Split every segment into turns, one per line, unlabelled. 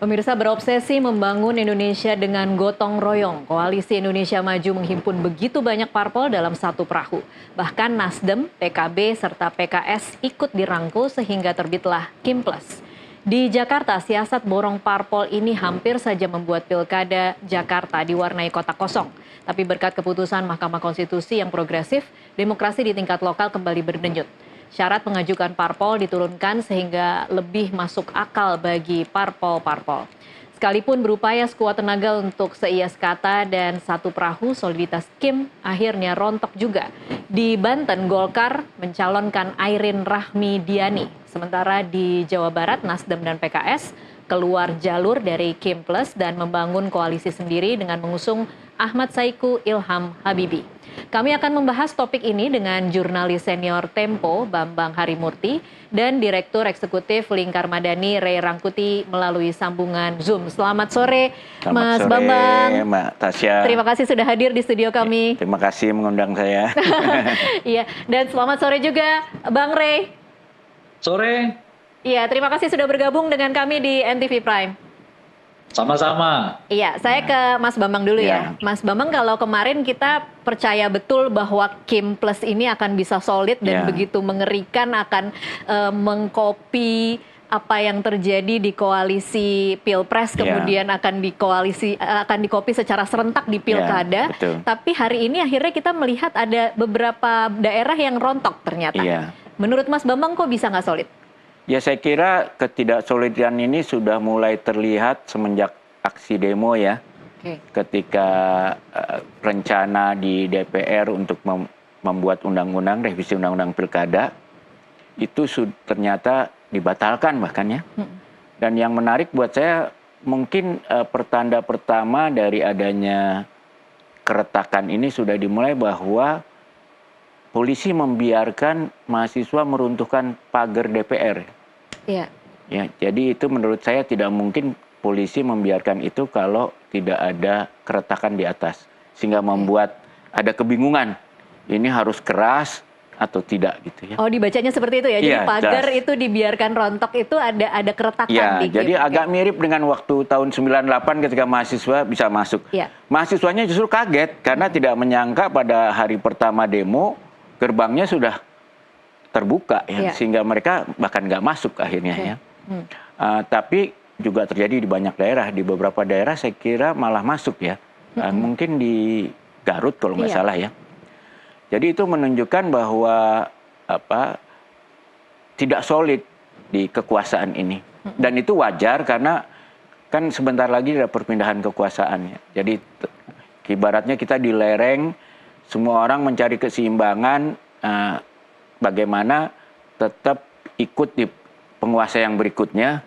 Pemirsa berobsesi membangun Indonesia dengan gotong royong. Koalisi Indonesia Maju menghimpun begitu banyak parpol dalam satu perahu. Bahkan Nasdem, PKB, serta PKS ikut dirangkul sehingga terbitlah Kimples. Di Jakarta, siasat borong parpol ini hampir saja membuat pilkada Jakarta diwarnai kotak kosong. Tapi berkat keputusan Mahkamah Konstitusi yang progresif, demokrasi di tingkat lokal kembali berdenyut. Syarat mengajukan parpol diturunkan sehingga lebih masuk akal bagi parpol-parpol. Sekalipun berupaya sekuat tenaga untuk seias kata dan satu perahu, soliditas Kim akhirnya rontok juga. Di Banten, Golkar mencalonkan Airin Rahmi Diani. Sementara di Jawa Barat, Nasdem dan PKS keluar jalur dari Kim Plus dan membangun koalisi sendiri dengan mengusung Ahmad Saiku Ilham Habibie. Kami akan membahas topik ini dengan jurnalis senior Tempo Bambang Harimurti dan Direktur Eksekutif Lingkar Madani Ray Rangkuti melalui sambungan Zoom. Selamat sore, Mas Bambang.
Mbak Tasya.
Terima kasih sudah hadir di studio kami.
Terima kasih mengundang saya.
Iya, dan selamat sore juga Bang Ray.
Sore.
Iya, terima kasih sudah bergabung dengan kami di NTV Prime.
Sama-sama.
Iya, saya ke Mas Bambang dulu ya. Mas Bambang, kalau kemarin kita percaya betul bahwa Kim Plus ini akan bisa solid dan begitu mengerikan akan mengcopy apa yang terjadi di koalisi Pilpres, kemudian akan dikopi secara serentak di Pilkada. Tapi hari ini akhirnya kita melihat ada beberapa daerah yang rontok ternyata. Menurut Mas Bambang kok bisa nggak solid?
Ya, saya kira ketidaksolidan ini sudah mulai terlihat semenjak aksi demo ya. Ketika rencana di DPR untuk membuat undang-undang, revisi undang-undang pilkada, itu ternyata dibatalkan bahkan ya. Dan yang menarik buat saya, mungkin pertanda pertama dari adanya keretakan ini sudah dimulai bahwa polisi membiarkan mahasiswa meruntuhkan pagar DPR. Ya, jadi itu menurut saya tidak mungkin polisi membiarkan itu kalau tidak ada keretakan di atas. Sehingga membuat ada kebingungan, ini harus keras atau tidak gitu ya.
Oh, dibacanya seperti itu ya? Jadi pagar itu dibiarkan rontok itu ada keretakan di
jadi agak mirip dengan waktu tahun 98 ketika mahasiswa bisa masuk. Mahasiswanya justru kaget karena tidak menyangka pada hari pertama demo, gerbangnya sudah terbuka ya, sehingga mereka bahkan nggak masuk akhirnya ya. Tapi juga terjadi di banyak daerah, di beberapa daerah saya kira malah masuk ya. Mungkin di Garut kalau nggak salah ya. Jadi itu menunjukkan bahwa tidak solid di kekuasaan ini. Dan itu wajar karena kan sebentar lagi ada perpindahan kekuasaan ya. Jadi ibaratnya kita di lereng, semua orang mencari keseimbangan, bagaimana tetap ikut di penguasa yang berikutnya.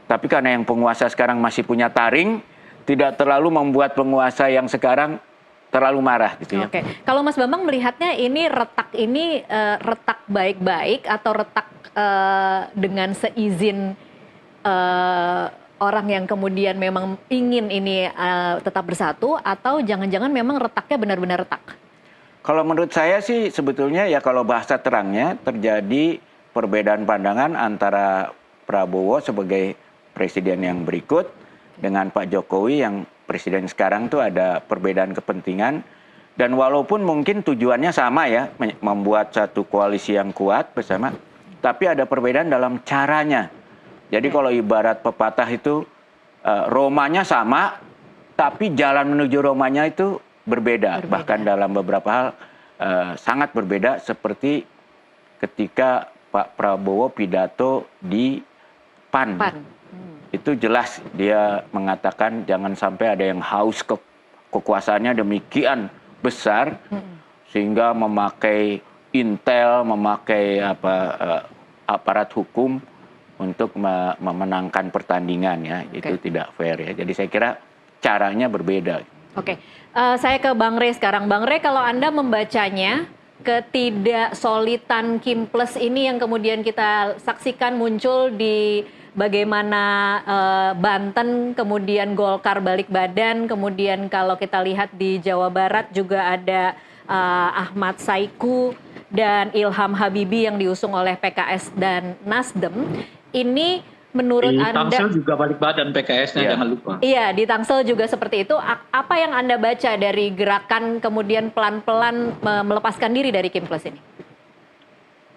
Tapi karena yang penguasa sekarang masih punya taring, tidak terlalu membuat penguasa yang sekarang terlalu marah gitu ya.
Kalau Mas Bambang melihatnya ini retak baik-baik atau retak dengan seizin orang yang kemudian memang ingin ini tetap bersatu, atau jangan-jangan memang retaknya benar-benar retak?
Kalau menurut saya sih sebetulnya ya, kalau bahasa terangnya terjadi perbedaan pandangan antara Prabowo sebagai presiden yang berikut dengan Pak Jokowi yang presiden sekarang tuh ada perbedaan kepentingan. Dan walaupun mungkin tujuannya sama ya, membuat satu koalisi yang kuat bersama, tapi ada perbedaan dalam caranya. Jadi kalau ibarat pepatah itu Romanya sama, tapi jalan menuju Romanya itu berbeda. Bahkan dalam beberapa hal sangat berbeda, seperti ketika Pak Prabowo pidato di PAN. Itu jelas dia mengatakan jangan sampai ada yang haus kekuasaannya demikian besar sehingga memakai intel, memakai aparat hukum untuk memenangkan pertandingan ya. Itu tidak fair ya. Jadi saya kira caranya berbeda.
Saya ke Bang Ray sekarang. Bang Ray, kalau Anda membacanya, ketidaksolidan Kim Plus ini yang kemudian kita saksikan muncul di bagaimana Banten, kemudian Golkar balik badan, kemudian kalau kita lihat di Jawa Barat juga ada Ahmad Saiku dan Ilham Habibie yang diusung oleh PKS dan Nasdem. Ini menurut
Di
Anda,
Tangsel juga balik badan PKS-nya,
Iya.
jangan lupa.
iya di Tangsel juga seperti itu. Apa yang Anda baca dari gerakan kemudian pelan-pelan melepaskan diri dari Kimples ini?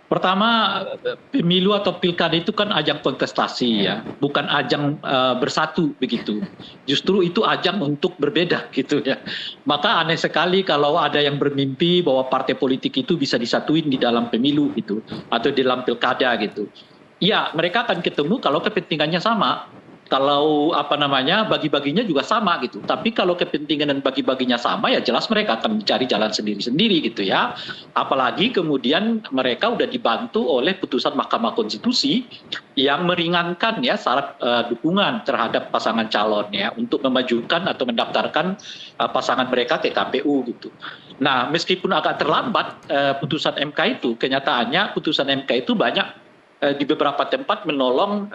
Pertama, pemilu atau pilkada itu kan ajang kontestasi ya, bukan ajang bersatu begitu. Justru itu ajang untuk berbeda gitu ya. Maka aneh sekali kalau ada yang bermimpi bahwa partai politik itu bisa disatuin di dalam pemilu gitu, atau di dalam pilkada gitu. Iya, mereka akan ketemu kalau kepentingannya sama. Kalau bagi-baginya juga sama gitu. Tapi kalau kepentingan dan bagi-baginya sama, ya jelas mereka akan mencari jalan sendiri-sendiri gitu ya. Apalagi kemudian mereka udah dibantu oleh putusan Mahkamah Konstitusi yang meringankan ya syarat dukungan terhadap pasangan calon ya untuk memajukan atau mendaftarkan pasangan mereka ke KPU gitu. Nah, meskipun agak terlambat putusan MK itu, kenyataannya putusan MK itu banyak di beberapa tempat menolong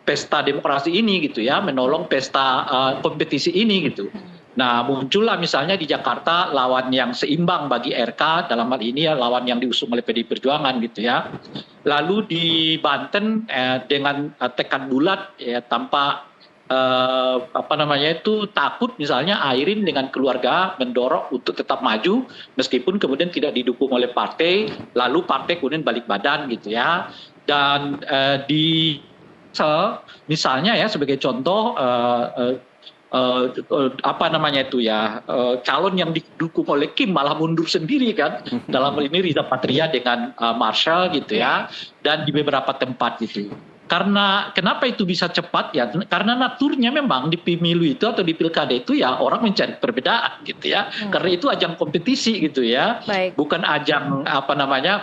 pesta demokrasi ini gitu ya, menolong pesta kompetisi ini gitu. Nah, muncullah misalnya di Jakarta lawan yang seimbang bagi RK, dalam hal ini ya lawan yang diusung oleh PDI Perjuangan gitu ya. Lalu di Banten dengan tekad bulat ya tanpa takut misalnya Airin dengan keluarga mendorong untuk tetap maju meskipun kemudian tidak didukung oleh partai, lalu partai kemudian balik badan gitu ya. Dan misalnya ya sebagai contoh calon yang didukung oleh Kim malah mundur sendiri kan, dalam hal ini Riza Patria dengan Marshall gitu ya, dan di beberapa tempat gitu. Karena kenapa itu bisa cepat ya? Karena naturnya memang di pemilu itu atau di pilkada itu ya orang mencari perbedaan gitu ya. Karena itu ajang kompetisi gitu ya.
Baik.
Bukan ajang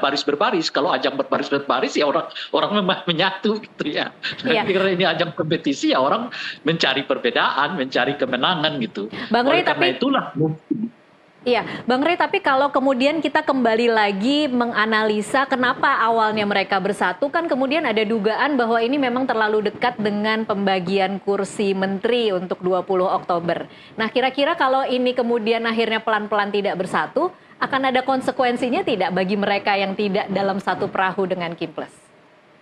baris berbaris. Kalau ajang berbaris ya orang memang menyatu gitu ya.
Iya.
Karena ini ajang kompetisi ya orang mencari perbedaan, mencari kemenangan gitu.
Bang Rey,
karena itulah
iya, Bang Rey, tapi kalau kemudian kita kembali lagi menganalisa kenapa awalnya mereka bersatu, kan kemudian ada dugaan bahwa ini memang terlalu dekat dengan pembagian kursi menteri untuk 20 Oktober. Nah, kira-kira kalau ini kemudian akhirnya pelan-pelan tidak bersatu, akan ada konsekuensinya tidak bagi mereka yang tidak dalam satu perahu dengan Kimples?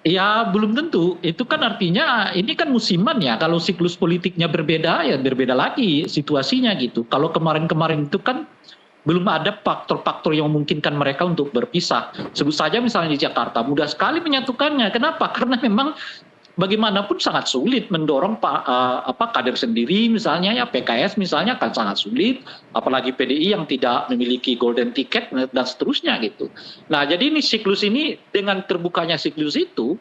Ya belum tentu, itu kan artinya ini kan musiman ya, kalau siklus politiknya berbeda ya berbeda lagi situasinya gitu. Kalau kemarin-kemarin itu kan belum ada faktor-faktor yang memungkinkan mereka untuk berpisah. Sebut saja misalnya di Jakarta, mudah sekali menyatukannya. Kenapa? Karena memang bagaimanapun sangat sulit mendorong kader sendiri misalnya ya, PKS misalnya kan sangat sulit, apalagi PDI yang tidak memiliki golden ticket dan seterusnya gitu. Nah, jadi ini siklus ini dengan terbukanya siklus itu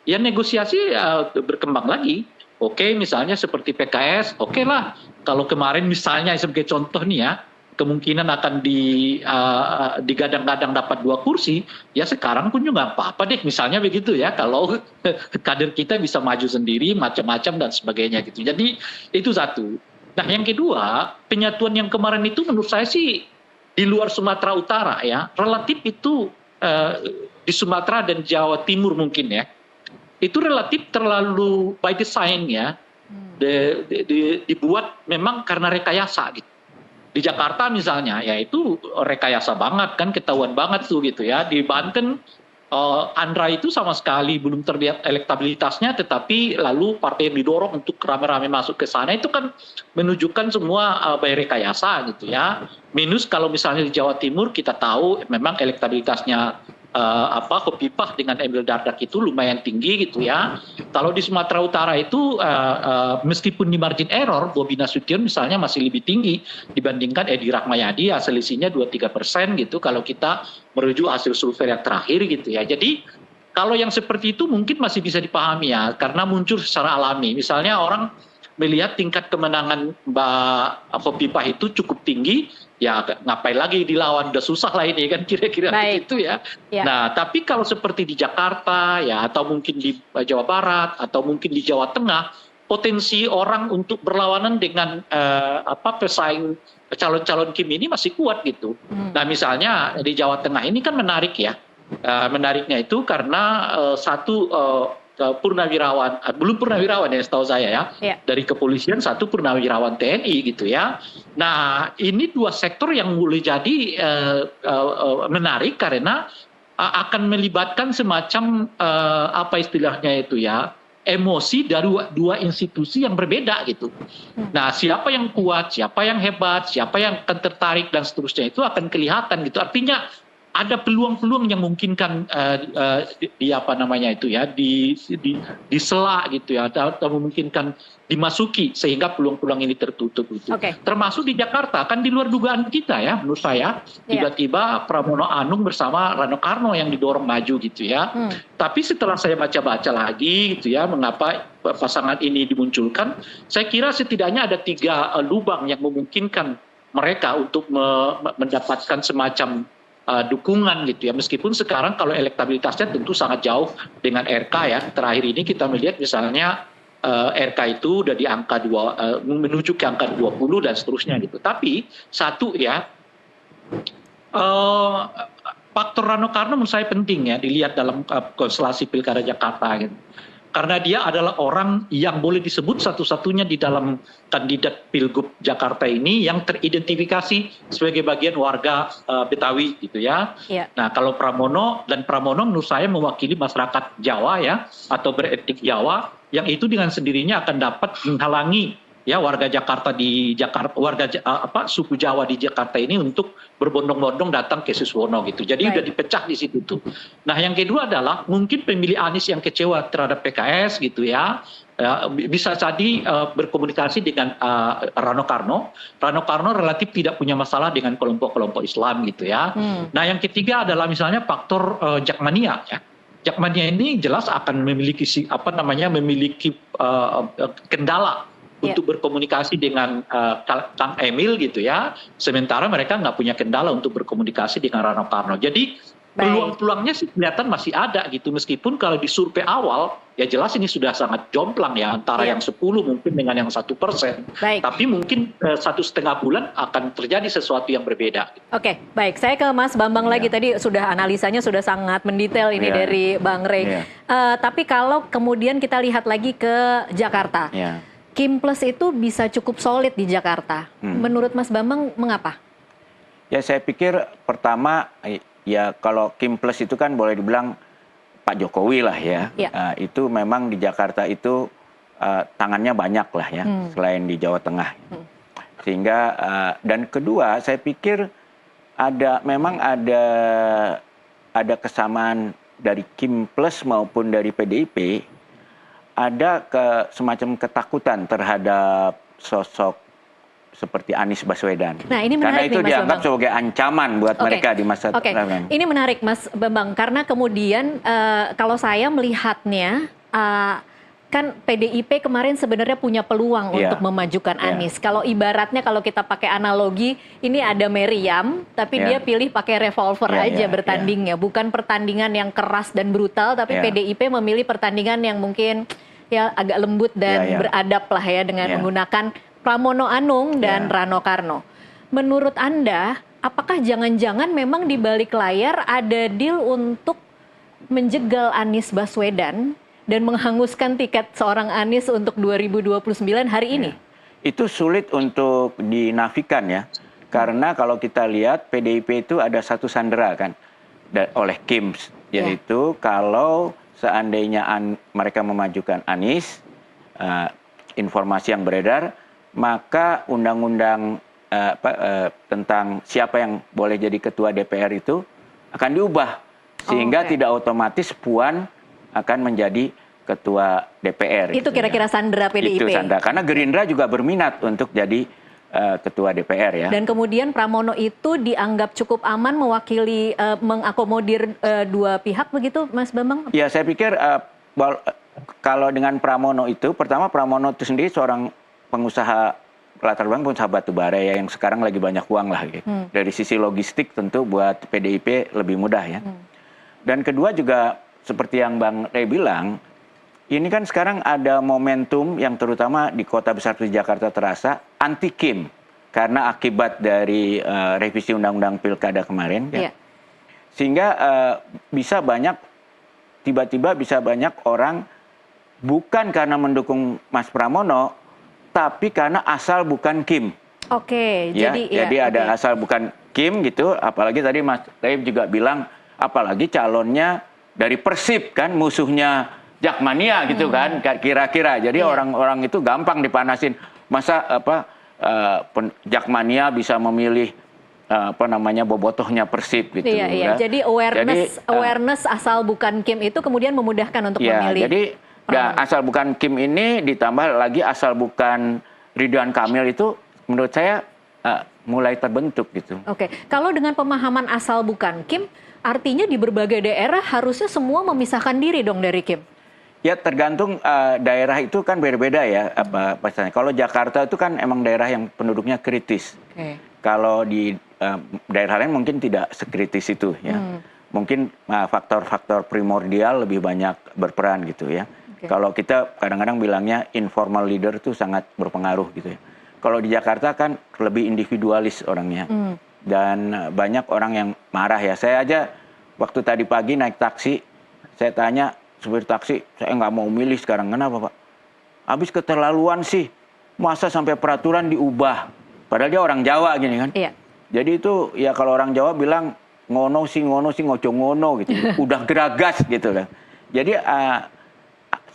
ya negosiasi berkembang lagi. Oke, misalnya seperti PKS, oke lah kalau kemarin misalnya sebagai contoh nih ya, kemungkinan akan digadang-gadang dapat 2 kursi, ya sekarang pun juga nggak apa-apa deh, misalnya begitu ya, kalau kader kita bisa maju sendiri, macam-macam dan sebagainya gitu. Jadi itu satu. Nah yang kedua, penyatuan yang kemarin itu menurut saya sih di luar Sumatera Utara ya, relatif itu di Sumatera dan Jawa Timur mungkin ya, itu relatif terlalu by design ya, dibuat memang karena rekayasa gitu. Di Jakarta misalnya, ya itu rekayasa banget kan, ketahuan banget tuh gitu ya. Di Banten, Andra itu sama sekali belum terlihat elektabilitasnya, tetapi lalu partai yang didorong untuk rame-rame masuk ke sana itu kan menunjukkan semua by rekayasa gitu ya. Minus kalau misalnya di Jawa Timur kita tahu memang elektabilitasnya Khofifah dengan Emil Dardak itu lumayan tinggi gitu ya. Kalau di Sumatera Utara itu meskipun di margin error Bobi Nasution misalnya masih lebih tinggi dibandingkan Edi Rahmayadi, selisihnya 2-3% gitu kalau kita merujuk hasil survei yang terakhir gitu ya. Jadi kalau yang seperti itu mungkin masih bisa dipahami ya, karena muncul secara alami. Misalnya orang melihat tingkat kemenangan Mbak Khofifah itu cukup tinggi, ya ngapain lagi dilawan, udah susah lah ini kan, kira-kira begitu ya. Nah tapi kalau seperti di Jakarta ya, atau mungkin di Jawa Barat atau mungkin di Jawa Tengah, potensi orang untuk berlawanan dengan pesaing calon-calon Kim ini masih kuat gitu. Nah misalnya di Jawa Tengah ini kan menarik ya, menariknya itu karena purnawirawan, belum purnawirawan ya setahu saya ya, dari kepolisian, satu purnawirawan TNI gitu ya. Nah ini 2 sektor yang boleh jadi menarik karena akan melibatkan semacam apa istilahnya itu ya, emosi dari dua institusi yang berbeda gitu. Nah, siapa yang kuat, siapa yang hebat, siapa yang akan tertarik dan seterusnya itu akan kelihatan gitu. Artinya ada peluang-peluang yang memungkinkan di apa namanya itu ya, disela gitu ya, atau memungkinkan dimasuki sehingga peluang-peluang ini tertutup gitu. Termasuk di Jakarta, kan di luar dugaan kita ya, menurut saya tiba-tiba Pramono Anung bersama Rano Karno yang didorong maju gitu ya. Tapi setelah saya baca-baca lagi gitu ya, mengapa pasangan ini dimunculkan, saya kira setidaknya ada 3 lubang yang memungkinkan mereka untuk mendapatkan semacam dukungan gitu ya, meskipun sekarang kalau elektabilitasnya tentu sangat jauh dengan RK ya. Terakhir ini kita melihat misalnya RK itu udah di angka menuju ke angka 20 dan seterusnya gitu. Tapi satu ya, faktor Rano Karno menurut saya penting ya dilihat dalam konstelasi Pilkada Jakarta gitu. Karena dia adalah orang yang boleh disebut satu-satunya di dalam kandidat Pilgub Jakarta ini yang teridentifikasi sebagai bagian warga Betawi gitu ya. Nah, kalau Pramono menurut saya mewakili masyarakat Jawa ya, atau beretnik Jawa, yang itu dengan sendirinya akan dapat menghalangi ya warga Jakarta suku Jawa di Jakarta ini untuk berbondong-bondong datang ke Suswono gitu. Jadi udah dipecah di situ tuh. Nah, yang kedua adalah mungkin pemilih Anies yang kecewa terhadap PKS gitu ya. Bisa jadi berkomunikasi dengan Rano Karno. Rano Karno relatif tidak punya masalah dengan kelompok-kelompok Islam gitu ya. Nah, yang ketiga adalah misalnya faktor Jakmania ya. Jakmania ini jelas akan memiliki kendala untuk berkomunikasi dengan Kang Emil gitu ya, sementara mereka nggak punya kendala untuk berkomunikasi dengan Rano Karno. Jadi peluang-peluangnya sih kelihatan masih ada gitu, meskipun kalau di survei awal ya jelas ini sudah sangat jomplang ya, antara yang 10 mungkin dengan yang 1%. Tapi mungkin 1,5 bulan akan terjadi sesuatu yang berbeda.
Oke, baik. Saya ke Mas Bambang lagi, tadi sudah analisanya sudah sangat mendetail ini dari Bang Rey. Tapi kalau kemudian kita lihat lagi ke Jakarta. Kim Plus itu bisa cukup solid di Jakarta. Menurut Mas Bambang, mengapa?
Ya, saya pikir pertama, ya kalau Kim Plus itu kan boleh dibilang Pak Jokowi lah ya. Itu memang di Jakarta itu tangannya banyak lah ya, selain di Jawa Tengah. Sehingga, dan kedua, saya pikir memang ada kesamaan dari Kim Plus maupun dari PDIP, ada semacam ketakutan terhadap sosok seperti Anies Baswedan.
Nah, ini menarik.
Karena itu
nih, Mas
dianggap
Bambang
sebagai ancaman buat mereka di masa
depan. Ini menarik, Mas Bambang, karena kemudian kalau saya melihatnya, kan PDIP kemarin sebenarnya punya peluang untuk memajukan Anies. Kalau ibaratnya kalau kita pakai analogi, ini ada Meriam, tapi dia pilih pakai revolver aja bertandingnya. Bukan pertandingan yang keras dan brutal, tapi PDIP memilih pertandingan yang mungkin ya agak lembut dan beradab lah ya, dengan menggunakan Pramono Anung dan Rano Karno. Menurut Anda, apakah jangan-jangan memang di balik layar ada deal untuk menjegal Anies Baswedan dan menghanguskan tiket seorang Anies untuk 2029 hari ini?
Itu sulit untuk dinafikan ya. Karena kalau kita lihat PDIP itu ada satu sandera kan oleh Kim, yaitu kalau seandainya mereka memajukan Anies, informasi yang beredar, maka undang-undang tentang siapa yang boleh jadi ketua DPR itu akan diubah, sehingga tidak otomatis Puan akan menjadi ketua DPR.
Itu kira-kira sandera PDIP.
Itu sandera, karena Gerindra juga berminat untuk jadi ketua DPR ya. Dan
kemudian Pramono itu dianggap cukup aman mewakili, mengakomodir dua pihak begitu, Mas Bambang?
Ya, saya pikir kalau dengan Pramono itu, pertama Pramono itu sendiri seorang pengusaha latar belakang pengusaha batubara ya, yang sekarang lagi banyak uang lah gitu. Dari sisi logistik tentu buat PDIP lebih mudah ya. Dan kedua juga seperti yang Bang Rey bilang, ini kan sekarang ada momentum yang terutama di kota besar seperti Jakarta terasa anti Kim, karena akibat dari revisi undang-undang pilkada kemarin ya. Sehingga tiba-tiba bisa banyak orang bukan karena mendukung Mas Pramono, tapi karena asal bukan Kim.
Oke,
jadi ada asal bukan Kim gitu. Apalagi tadi Mas Rey juga bilang apalagi calonnya dari Persib kan, musuhnya Jakmania gitu kan, kira-kira. Jadi orang-orang itu gampang dipanasin. Masa Jakmania bisa memilih bobotohnya Persib gitu.
Iya. Jadi awareness asal bukan Kim itu kemudian memudahkan untuk memilih.
Jadi asal bukan Kim ini ditambah lagi asal bukan Ridwan Kamil itu menurut saya mulai terbentuk gitu.
Oke, kalau dengan pemahaman asal bukan Kim, artinya di berbagai daerah harusnya semua memisahkan diri dong dari Kim.
Ya tergantung daerah itu kan berbeda ya pasalnya. Kalau Jakarta itu kan emang daerah yang penduduknya kritis.
Okay.
Kalau di daerah lain mungkin tidak sekritis itu ya. Mungkin faktor-faktor primordial lebih banyak berperan gitu ya. Okay. Kalau kita kadang-kadang bilangnya informal leader itu sangat berpengaruh gitu ya. Kalau di Jakarta kan lebih individualis orangnya. Dan banyak orang yang marah ya. Saya aja waktu tadi pagi naik taksi, saya tanya supir taksi, saya nggak mau milih sekarang. Kenapa Pak? Habis keterlaluan sih. Masa sampai peraturan diubah. Padahal dia orang Jawa gini kan.
Iya.
Jadi itu ya kalau orang Jawa bilang ngono sih ngojo ngono gitu. Udah geragas gitu kan. Jadi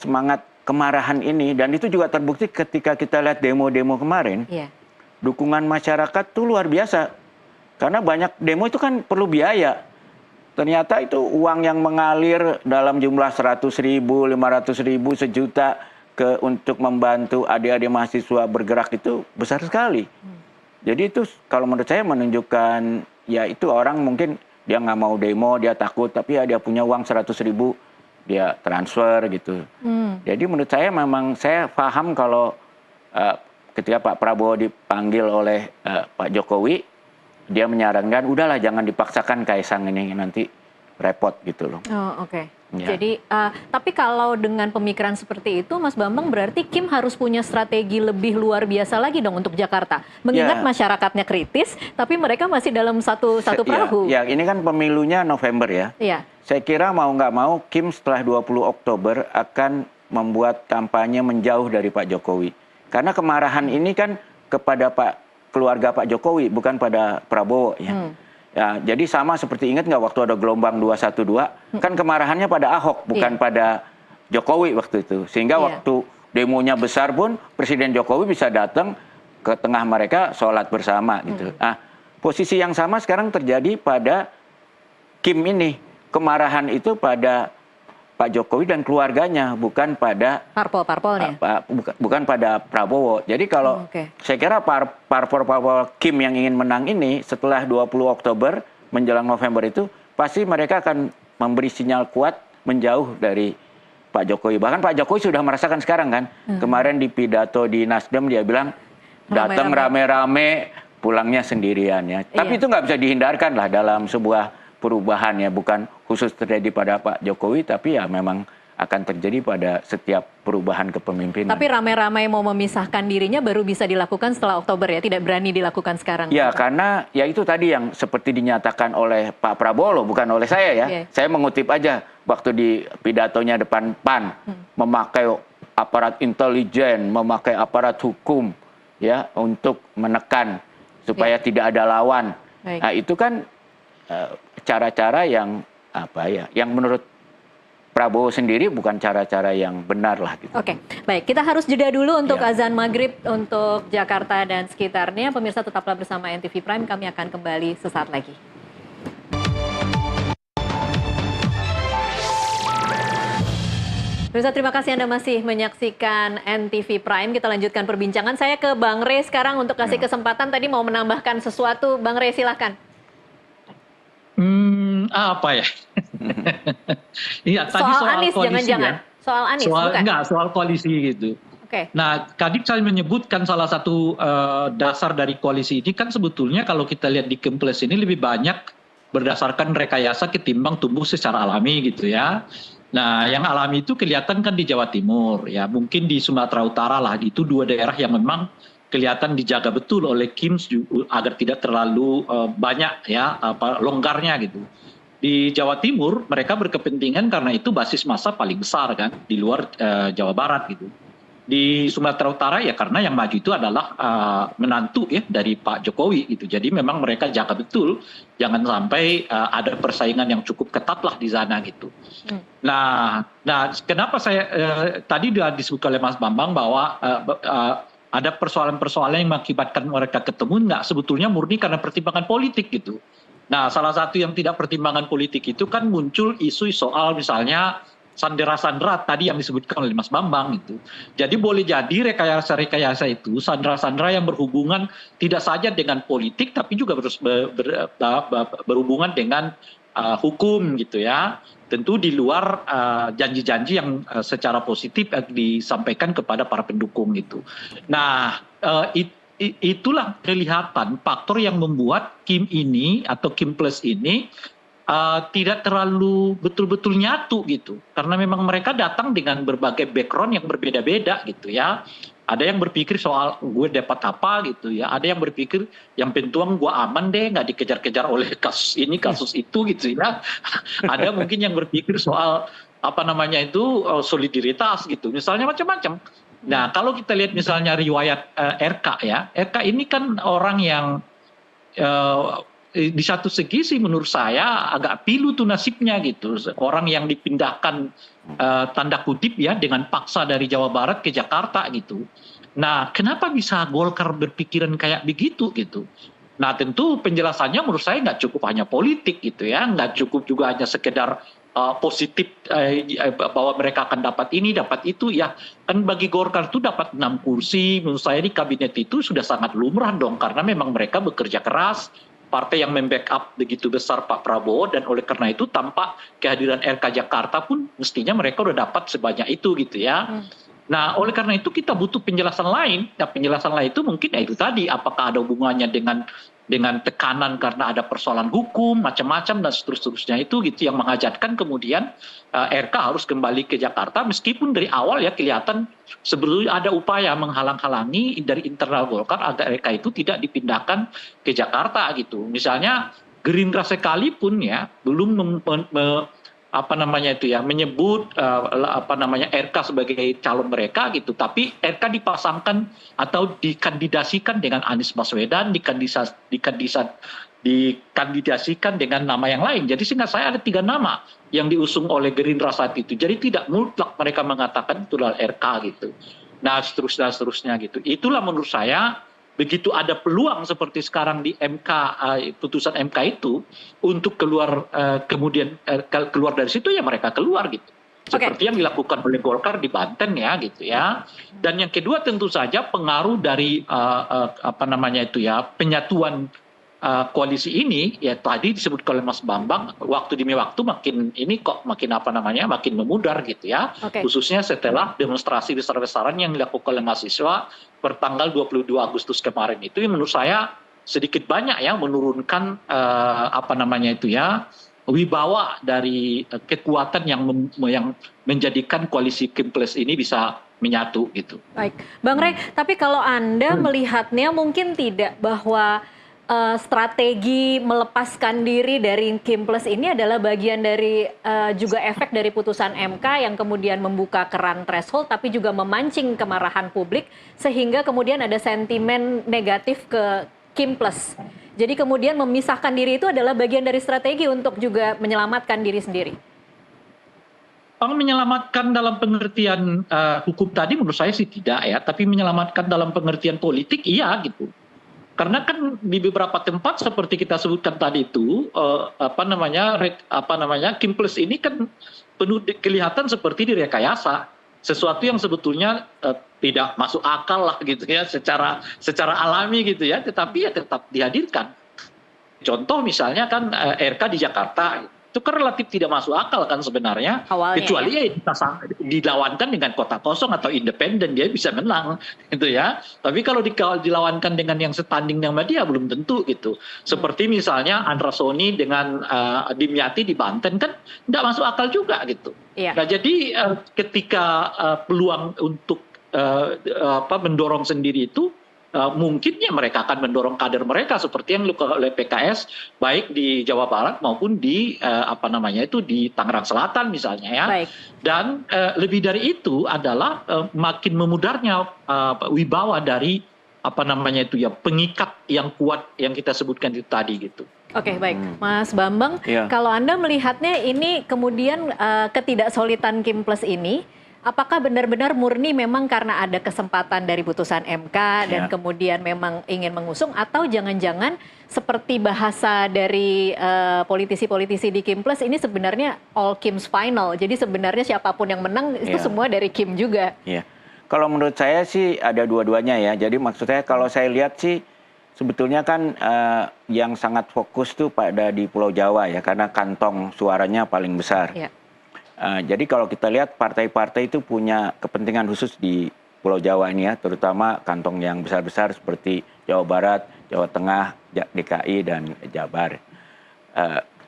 semangat kemarahan ini, dan itu juga terbukti ketika kita lihat demo-demo kemarin. Iya. Dukungan masyarakat tuh luar biasa. Karena banyak demo itu kan perlu biaya. Ternyata itu uang yang mengalir dalam jumlah 100.000, 500.000, sejuta untuk membantu adik-adik mahasiswa bergerak itu besar sekali. Jadi itu kalau menurut saya menunjukkan ya itu orang mungkin dia nggak mau demo, dia takut, tapi ya dia punya uang 100.000, dia transfer gitu. Jadi menurut saya memang saya paham kalau ketika Pak Prabowo dipanggil oleh Pak Jokowi, dia menyarankan udahlah jangan dipaksakan Kaisang ini nanti repot gitu loh.
Oh, oke.
Ya.
Jadi tapi kalau dengan pemikiran seperti itu Mas Bambang, berarti Kim harus punya strategi lebih luar biasa lagi dong untuk Jakarta. Mengingat masyarakatnya kritis, tapi mereka masih dalam satu perahu.
Ya, ini kan pemilunya November ya. Iya. Saya kira mau nggak mau Kim setelah 20 Oktober akan membuat kampanye menjauh dari Pak Jokowi. Karena kemarahan ini kan kepada keluarga Pak Jokowi, bukan pada Prabowo ya. Ya, jadi sama seperti ingat nggak waktu ada gelombang 212, kan kemarahannya pada Ahok, bukan pada Jokowi waktu itu. Sehingga waktu demonya besar pun Presiden Jokowi bisa datang ke tengah mereka sholat bersama gitu. Nah, posisi yang sama sekarang terjadi pada Kim ini. Kemarahan itu pada Pak Jokowi dan keluarganya, bukan pada
parpol-parpolnya.
Bukan pada Prabowo. Jadi kalau saya kira parpol Kim yang ingin menang ini setelah 20 Oktober menjelang November itu pasti mereka akan memberi sinyal kuat menjauh dari Pak Jokowi. Bahkan Pak Jokowi sudah merasakan sekarang kan. Kemarin di pidato di Nasdem dia bilang datang rame-rame, pulangnya sendirian ya. Tapi itu nggak bisa dihindarkan lah dalam sebuah perubahan ya, bukan khusus terjadi pada Pak Jokowi, tapi ya memang akan terjadi pada setiap perubahan kepemimpinan.
Tapi ramai-ramai mau memisahkan dirinya baru bisa dilakukan setelah Oktober ya, tidak berani dilakukan sekarang.
Ya, karena ya itu tadi yang seperti dinyatakan oleh Pak Prabowo, bukan oleh saya ya. Saya mengutip aja waktu di pidatonya depan PAN, memakai aparat intelijen, memakai aparat hukum ya untuk menekan supaya tidak ada lawan. Nah, itu kan cara-cara yang yang menurut Prabowo sendiri bukan cara-cara yang benar lah gitu.
Oke, baik, kita harus jeda dulu untuk azan maghrib untuk Jakarta dan sekitarnya. Pemirsa tetaplah bersama NTV Prime, kami akan kembali sesaat lagi. Pemirsa, terima kasih Anda masih menyaksikan NTV Prime. Kita lanjutkan perbincangan. Saya ke Bang Rey sekarang untuk kasih kesempatan, tadi mau menambahkan sesuatu. Bang Rey, silahkan.
Apa ya? Iya, tadi
soal Anies, jangan-jangan.
Ya.
Soal Anies, bukan?
Enggak, soal koalisi gitu. Nah, tadi saya menyebutkan salah satu dasar dari koalisi ini kan sebetulnya kalau kita lihat di Kemples ini lebih banyak berdasarkan rekayasa ketimbang tumbuh secara alami gitu ya. Nah, yang alami itu kelihatan kan di Jawa Timur ya, mungkin di Sumatera Utara lah, itu dua daerah yang memang kelihatan dijaga betul oleh Kim agar tidak terlalu banyak ya longgarnya gitu. Di Jawa Timur mereka berkepentingan karena itu basis massa paling besar kan di luar Jawa Barat gitu. di Sumatera Utara ya karena yang maju itu adalah menantu ya dari Pak Jokowi gitu. Jadi memang mereka jaga betul jangan sampai ada persaingan yang cukup ketat lah di sana gitu. Nah kenapa saya tadi sudah disebut oleh Mas Bambang bahwa ada persoalan-persoalan yang mengakibatkan mereka ketemu nggak sebetulnya murni karena pertimbangan politik gitu. Nah salah satu yang tidak pertimbangan politik itu kan muncul isu soal misalnya sandera-sandera tadi yang disebutkan oleh Mas Bambang itu. Jadi boleh jadi rekayasa-rekayasa itu sandera-sandera yang berhubungan tidak saja dengan politik tapi juga berhubungan dengan hukum gitu ya. Tentu di luar janji-janji yang secara positif disampaikan kepada para pendukung gitu. Nah, itulah kelihatan faktor yang membuat Kim ini atau Kim Plus ini tidak terlalu betul-betul nyatu gitu. Karena memang mereka datang dengan berbagai background yang berbeda-beda gitu ya. Ada yang berpikir soal gue dapat apa gitu ya. Ada yang berpikir yang penting gue aman deh nggak dikejar-kejar oleh kasus ini kasus itu gitu ya. Ada mungkin yang berpikir soal apa namanya itu solidaritas gitu. Misalnya macam-macam. Nah kalau kita lihat misalnya riwayat RK ya. RK ini kan orang yang di satu segi sih menurut saya agak pilu tuh nasibnya gitu. Orang yang dipindahkan tanda kutip ya dengan paksa dari Jawa Barat ke Jakarta gitu. Nah kenapa bisa Golkar berpikiran kayak begitu gitu. Nah tentu penjelasannya menurut saya nggak cukup hanya politik gitu ya. Nggak cukup juga hanya sekedar positif bahwa mereka akan dapat ini dapat itu ya. Kan bagi Golkar itu dapat 6 kursi menurut saya di kabinet itu sudah sangat lumrah dong. Karena memang mereka bekerja keras. Partai yang membackup begitu besar Pak Prabowo dan oleh karena itu tanpa kehadiran RK Jakarta pun mestinya mereka udah dapat sebanyak itu gitu ya. Nah oleh karena itu kita butuh penjelasan lain. Nah penjelasan lain itu mungkin ya itu tadi apakah ada hubungannya dengan tekanan karena ada persoalan hukum macam-macam dan seterusnya itu gitu yang mengajarkan kemudian RK harus kembali ke Jakarta meskipun dari awal ya kelihatan sebelumnya ada upaya menghalang-halangi dari internal Golkar agar RK itu tidak dipindahkan ke Jakarta gitu. Misalnya Gerindra sekalipun ya belum apa namanya itu ya menyebut apa namanya RK sebagai calon mereka gitu tapi RK dipasangkan atau dikandidasikan dengan Anies Baswedan dikandidasikan dengan nama yang lain. Jadi seingat saya ada 3 nama yang diusung oleh Gerindra saat itu. Jadi tidak mutlak mereka mengatakan itu adalah RK gitu. Nah seterusnya gitu. Itulah menurut saya begitu ada peluang seperti sekarang di MK putusan MK itu untuk keluar kemudian keluar dari situ ya mereka keluar gitu. Seperti yang dilakukan oleh Golkar di Banten ya gitu ya. Dan yang kedua tentu saja pengaruh dari apa namanya itu ya penyatuan koalisi ini ya tadi disebut oleh Mas Bambang waktu demi waktu makin ini kok makin apa namanya makin memudar gitu ya. Khususnya setelah demonstrasi besar-besaran yang dilakukan oleh mahasiswa pertanggal 22 Agustus kemarin itu menurut saya sedikit banyak ya menurunkan apa namanya itu ya wibawa dari kekuatan yang menjadikan koalisi Kim Plus ini bisa menyatu gitu.
Baik, Bang Rey, tapi kalau Anda melihatnya mungkin tidak bahwa strategi melepaskan diri dari Kim Plus ini adalah bagian dari juga efek dari putusan MK yang kemudian membuka keran threshold tapi juga memancing kemarahan publik sehingga kemudian ada sentimen negatif ke Kim Plus. Jadi kemudian memisahkan diri itu adalah bagian dari strategi untuk juga menyelamatkan diri sendiri.
Menyelamatkan dalam pengertian hukum tadi menurut saya sih tidak ya, tapi menyelamatkan dalam pengertian politik iya gitu. Karena kan di beberapa tempat seperti kita sebutkan tadi itu apa namanya Kim Plus ini kan penuh kelihatan seperti direkayasa sesuatu yang sebetulnya tidak masuk akal lah gitu ya secara alami gitu ya tetapi ya tetap dihadirkan. Contoh misalnya kan RK di Jakarta itu kan relatif tidak masuk akal kan sebenarnya awalnya, kecuali ya dilawankan dengan kota kosong atau independen dia bisa menang gitu ya tapi kalau dilawankan dengan yang setanding sama dia belum tentu gitu seperti misalnya Andra Soni dengan Dimyati di Banten kan nggak masuk akal juga gitu nah jadi ketika peluang untuk mendorong sendiri itu mungkinnya mereka akan mendorong kader mereka seperti yang dilakukan oleh PKS baik di Jawa Barat maupun di di Tangerang Selatan misalnya ya.
Baik.
Dan lebih dari itu adalah makin memudarnya wibawa dari pengikat yang kuat yang kita sebutkan itu tadi gitu.
Oke, baik. Mas Bambang,
Iya.
kalau Anda melihatnya ini kemudian ketidaksolidan Kim Plus ini, apakah benar-benar murni memang karena ada kesempatan dari putusan MK dan
Ya.
kemudian memang ingin mengusung, atau jangan-jangan seperti bahasa dari politisi-politisi di Kim Plus ini sebenarnya all Kim's final. Jadi sebenarnya siapapun yang menang itu
Ya.
semua dari Kim juga.
Iya. Kalau menurut saya sih ada dua-duanya ya. Jadi maksud saya kalau saya lihat sih sebetulnya kan yang sangat fokus tuh pada di Pulau Jawa ya, karena kantong suaranya paling besar.
Ya.
Jadi kalau kita lihat partai-partai itu punya kepentingan khusus di Pulau Jawa ini ya, terutama kantong yang besar-besar seperti Jawa Barat, Jawa Tengah, DKI dan Jabar.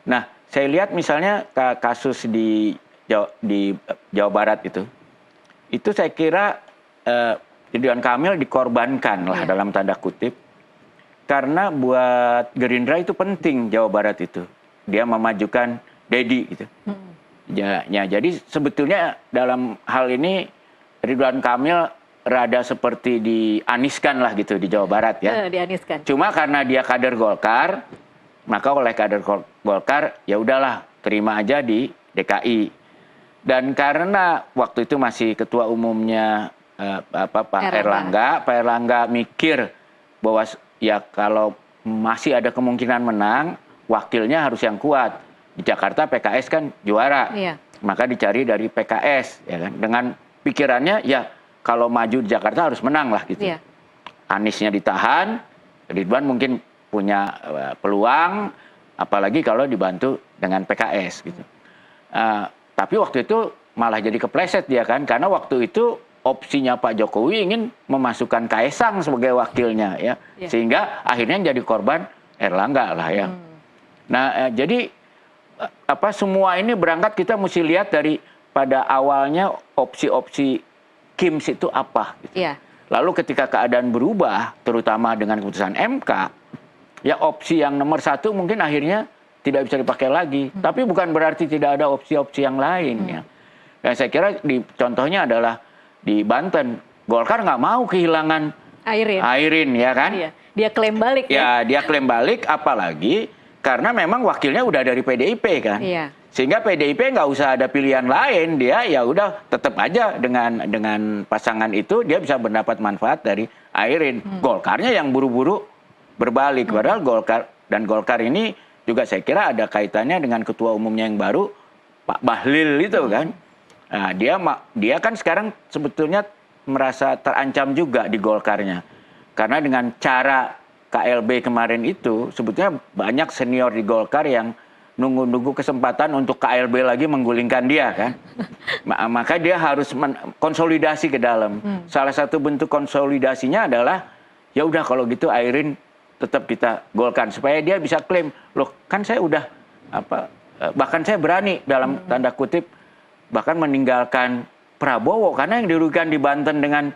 Nah, saya lihat misalnya kasus di Jawa Barat itu saya kira Ridwan Kamil dikorbankan lah dalam tanda kutip, karena buat Gerindra itu penting Jawa Barat itu, dia memajukan Dedi gitu. Ya, jadi sebetulnya dalam hal ini Ridwan Kamil rada seperti dianiskan lah gitu di Jawa Barat ya.
Dianiskan.
Cuma karena dia kader Golkar, maka oleh kader Golkar ya udahlah terima aja di DKI. Dan karena waktu itu masih ketua umumnya Pak Erlangga mikir bahwa ya kalau masih ada kemungkinan menang, wakilnya harus yang kuat. Di Jakarta PKS kan juara, maka dicari dari PKS, ya kan? Dengan pikirannya ya kalau maju di Jakarta harus menang lah gitu. Aniesnya ditahan, Ridwan mungkin punya peluang, apalagi kalau dibantu dengan PKS gitu. Tapi waktu itu malah jadi kepleset dia kan, karena waktu itu opsinya Pak Jokowi ingin memasukkan Kaesang sebagai wakilnya ya, sehingga akhirnya jadi korban Erlangga lah ya. Nah jadi semua ini berangkat kita mesti lihat dari pada awalnya opsi-opsi Kims itu apa gitu. Lalu ketika keadaan berubah terutama dengan keputusan MK, ya opsi yang nomor satu mungkin akhirnya tidak bisa dipakai lagi. Tapi bukan berarti tidak ada opsi-opsi yang lain ya. Dan saya kira contohnya adalah di Banten, Golkar nggak mau kehilangan Airin ya kan.
Dia klaim balik
ya. Dia klaim balik, apalagi karena memang wakilnya udah dari PDIP kan. Sehingga PDIP nggak usah ada pilihan lain, dia ya udah tetap aja dengan pasangan itu dia bisa mendapat manfaat dari Airin. Golkarnya yang buru-buru berbalik, padahal Golkar ini juga saya kira ada kaitannya dengan ketua umumnya yang baru Pak Bahlil itu kan. Nah, dia kan sekarang sebetulnya merasa terancam juga di Golkarnya. Karena dengan cara KLB kemarin itu sebetulnya banyak senior di Golkar yang nunggu-nunggu kesempatan untuk KLB lagi menggulingkan dia kan. Maka dia harus konsolidasi ke dalam. Salah satu bentuk konsolidasinya adalah ya udah kalau gitu Airin tetap kita golkan supaya dia bisa klaim, loh kan saya udah bahkan saya berani dalam tanda kutip bahkan meninggalkan Prabowo, karena yang dirugikan di Banten dengan